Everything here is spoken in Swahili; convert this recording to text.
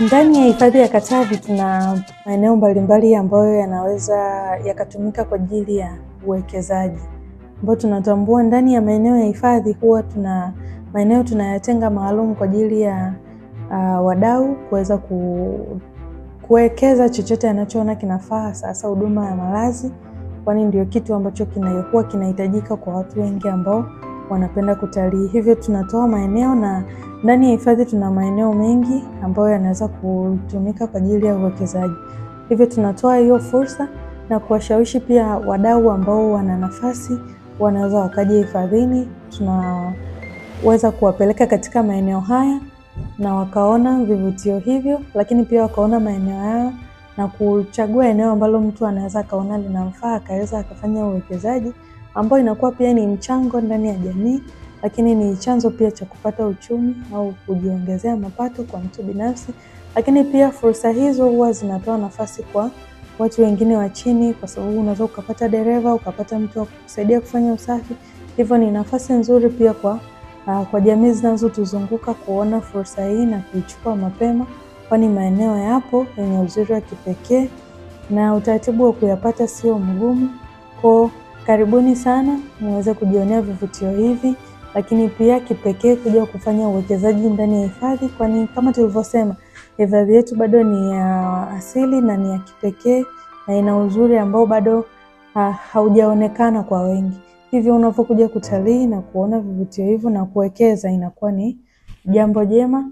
Ndani ya hifadhi ya Katavi tuna maeneo mbalimbali ambayo yanaweza yakatumika kwa ajili ya uwekezaji. Ambapo tunatambua ndani ya maeneo ya hifadhi huwa tuna maeneo tunayatenga maalum kwa ajili ya wadau kuweza kuwekeza chochote anachoona kinafaa, sasa huduma ya malazi, kwani ndio kitu ambacho kinayokuwa kinahitajika kwa watu wengi ambao wanapenda kutalii. Hivyo tunatoa maeneo, na ndani ya hifadhi tuna maeneo mengi ambayo yanaweza kutumika kwa ajili ya uwekezaji. Hivyo tunatoa hiyo fursa na kuwashawishi pia wadau ambao wana nafasi wanaweza wakaja hifadhini. Tunaweza kuwapeleka katika maeneo haya na wakaona vivutio hivyo, lakini pia wakaona maeneo haya na kuchagua eneo ambalo mtu anaweza kaona linamfaa, akaweza akafanya uwekezaji ambao inakuwa pia ni mchango ndani ya jamii, lakini ni chanzo pia cha kupata uchumi au kujiongezea mapato kwa mtu binafsi. Lakini pia fursa hizo huwa zinatoa nafasi kwa watu wengine wa chini, kwa sababu unaweza ukapata dereva, ukapata mtu wa kusaidia kufanya usafi. Hivyo ni nafasi nzuri pia kwa jamii zinazotuzunguka kuona fursa hii na kuichukua mapema, kwani maeneo yapo yenye uzuri wa kipekee na utaratibu wa kuyapata sio mgumu. Kwa karibuni sana muweze kujionea vivutio hivi, lakini pia kipekee kuja kufanya uwekezaji ndani ya hifadhi, kwani kama tulivyosema, hifadhi yetu bado ni ya asili na ni ya kipekee na ina uzuri ambao bado haujaonekana kwa wengi. Hivyo unapokuja kutalii na kuona vivutio hivyo na kuwekeza, inakuwa ni jambo jema